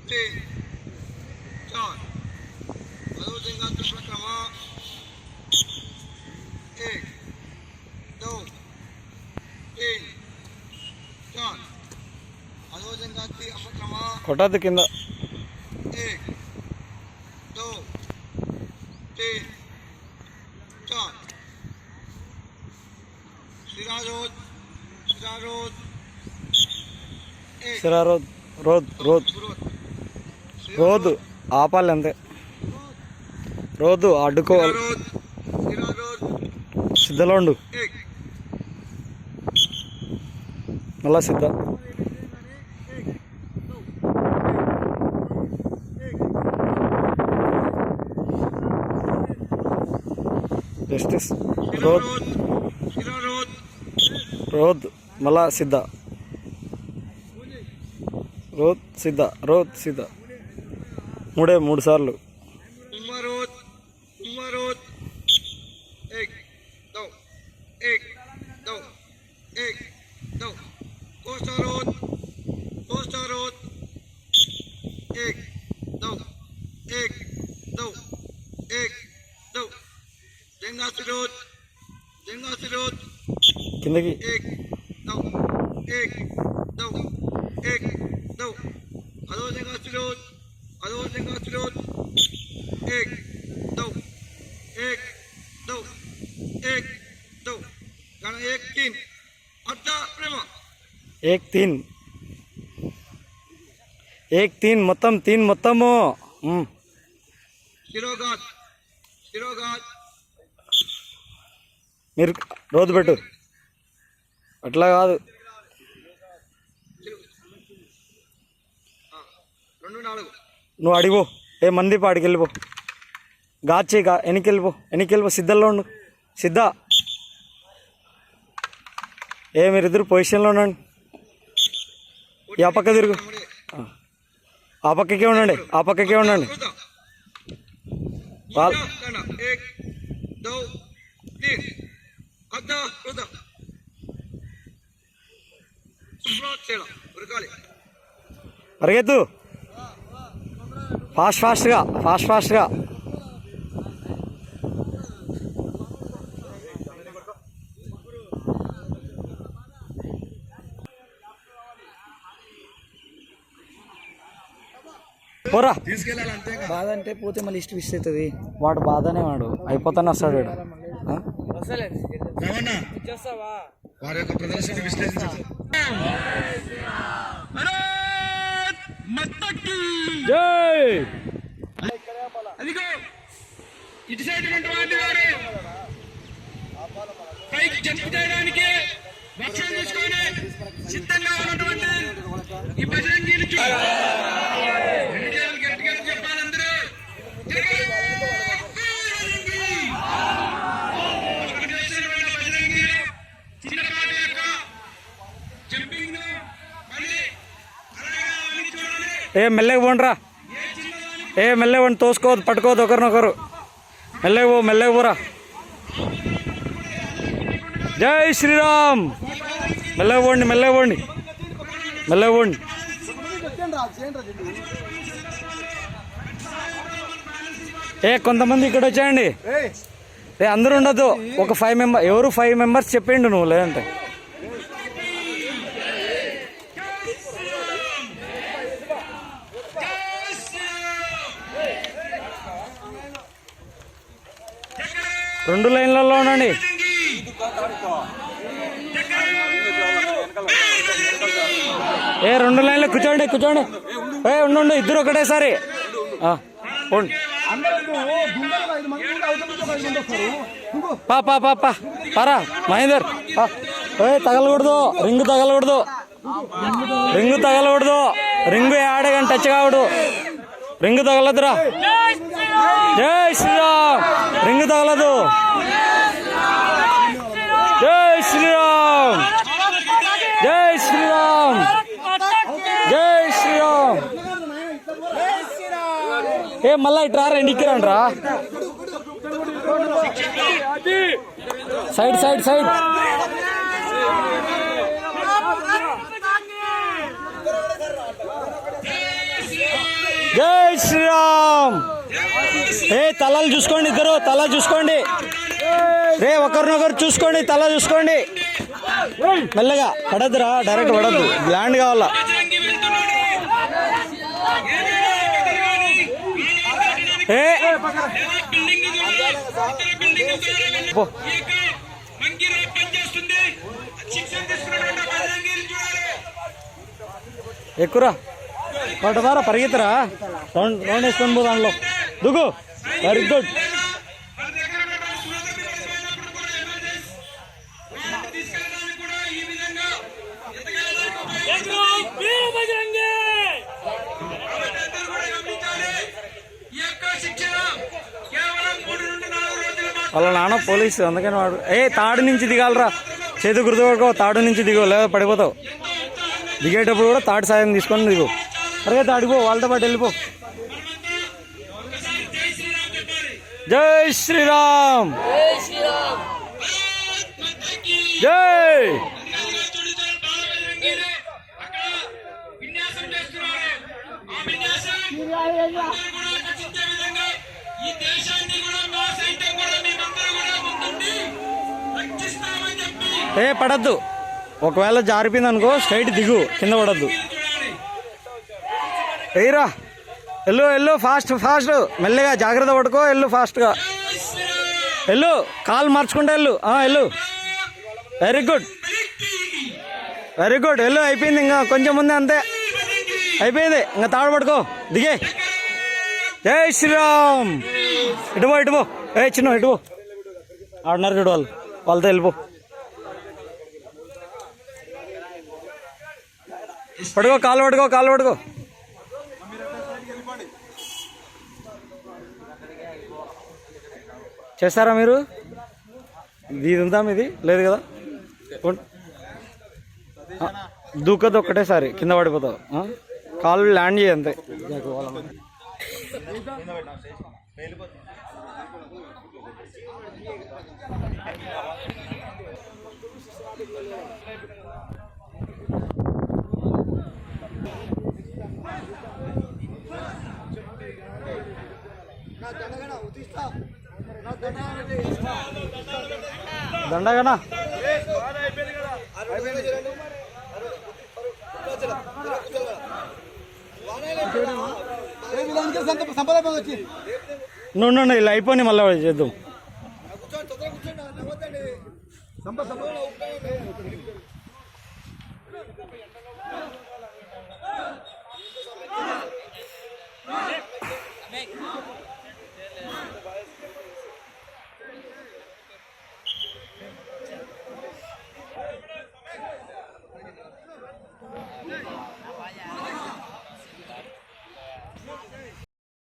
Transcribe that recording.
तीन चार हलो जंगाती परिक्रमा एक दो तीन चार हलो जंगाती परिक्रमा కొట్టద్దు కింద एक दो तीन चार सिरा रोड సిరా రోద్ రోద్ రోద్ రోద్ ఆపాలి అంతే రోద్ అడ్డుకోవాలి సిద్ధలో ఉండు మళ్ళా సిద్ధ జస్టిస్ రోద్ రోద్ మళ్ళా సిద్ధ రోద్ సిద్ధ మూడు సార్లు एक दो कोस्टा रोड एक दो जंगासी रोड కిందకి एक दो हलो जंगासी रोड एक दो गाना एक तीन अड्डा प्रेमा एक तीन మొత్తం మొత్తము शिरोघाट మీరు రోజు పెట్టు అట్లా కాదు నువ్వు అడిగో ఏ మంది పాడికి వెళ్ళిపో గాచి వెనక్కి సిద్ధంలో ఉండు సిద్ధ ఏ మీరిద్దరు పొజిషన్లో ఉండండి ఈ ఆ పక్క తిరుగు ఆ పక్కకే ఉండండి పరిగెత్తు ఫాస్ట్గా పోరా బాధ అంటే పోతే మళ్ళీ ఇష్టం అవుతుంది వాడు బాధనే వాడు అయిపోతానే వస్తాడు వారి యొక్క ప్రదర్శన విశ్లేషించారు జై అదిగో ఇటు సైడ్ ఉన్నటువంటి వారు పైకి జంప్ చేయడానికి లక్ష్యం తీసుకొని సిద్ధంగా ఉన్నటువంటి ఈ బజరంగీని గట్టిగా చెప్పాలి అందరూ చిన్నపాటి యొక్క జంపింగ్ మళ్ళీ ఏ మెల్లగా పోండ్రా మెల్లగా పోండి తోసుకోవద్దు పట్టుకోవద్దు ఒకరినొకరు మెల్లగా పోరా జై శ్రీరామ్ మెల్లగా పోండి కొంతమంది ఇక్కడ వచ్చేయండి అందరూ ఉండదు ఒక 5 మెంబర్ ఎవరు 5 మెంబర్స్ చెప్పండి నువ్వు లేదంటే రెండు లైన్లలో ఉండండి రెండు లైన్లో కూర్చోండి ఉండు ఇద్దరు ఒకటేసారి పారా మహేందర్ తగలకూడదు రింగు రింగు ఆడగాని టచ్ కావడు రింగు తగలదురా జై శ్రీరామ్ రింగు తగలదు జై శ్రీరామ్ మళ్ళా ఇట్రా రెండుకి రండ్రా సైడ్ శ్రీరామ్. ఏ తలలు చూసుకోండి, ఇద్దరు తల చూసుకోండి. రే ఒకరినొకరు చూసుకోండి, తల చూసుకోండి. మెల్లగా పడద్దురా, డైరెక్ట్ పడద్దు, ల్యాండ్ కావాలా. బజరంగి వెళ్తున్నాడు. ఏ బిల్డింగ్ పో. మంకీ రోడ్ పనిచేస్తుంది. శిక్షణ తీసుకున్నటువంటి బజరంగిని చూడాలి. ఎక్కురా కొట్టదారా, పరిగెత్తరా, రౌండ్ వేసుకొని పో, దాంట్లో దుగు. Very good. మన దగ్గర ఉన్నటువంటి సురక్షిత పరిస్థితులప్పుడు కూడా ఎమర్జెన్సీ వాళ్ళని తీసుకెళ్ళడానికి కూడా ఈ విధంగా ఎదగడానికి ఉపయోగిస్తుంది. కాబట్టి అందరూ కూడా గమనించాలి. ఈ యొక్క శిక్షణ కేవలం 3 నుండి 4 రోజులు మాత్రమే. వాళ్ళ నాన్న పోలీసు, అందుకని వాడు తాడు నుంచి దిగాలరా, చేతి గుర్తుపడుకో, తాడు నుంచి దిగు, లేదా పడిపోతావు. దిగేటప్పుడు కూడా తాడు సాయం తీసుకొని దిగు. అరే తాడిపో, వాళ్ళతో పాటు వెళ్ళిపో. ఒకసారి జై శ్రీరామ్ చెప్పాలి. జై శ్రీరామ్, జై. చూడుతారు బాలబజరంగిని అక్కడ విన్యాసం చేస్తున్నారు. ఆ విన్యాసం అందరూ కూడా రక్షించే విధంగా ఈ దేశాన్ని కూడా మా సైతం కూడా మేమందరూ కూడా ముందుండి రక్షిస్తామని చెప్పి పడద్దు, ఒకవేళ జారిపోయింది అనుకో స్ట్రైట్ దిగు, కింద పడద్దు. చూడాలి. ఎయిరా, వెళ్ళు ఫాస్ట్ ఫాస్ట్, మెల్లగా జాగ్రత్త పడుకో, వెళ్ళు ఫాస్ట్గా వెళ్ళు, కాలు మార్చుకుంటా వెళ్ళు. వెరీ గుడ్, వెరీ గుడ్, వెళ్ళు. అయిపోయింది, ఇంకా కొంచెం ముందే, అంతే అయిపోయింది. ఇంకా తాడు పడుకో, దిగే. జై శ్రీరామ్. ఇటుపో. చిన్న ఇటుపో, ఆడున్నారు చూడు వాళ్ళు, వాళ్ళతో వెళ్ళిపో. పడుకో, కాలు పడుకో. చేస్తారా మీరు? ఇది ఉందా, మీది లేదు కదా. దూకదు ఒక్కటేసారి, కింద పడిపోతావు. కాలు ల్యాండ్ చేయి అంతే. దండగనా నువ్వు ఇలా అయిపోయి మళ్ళీ చేద్దాం.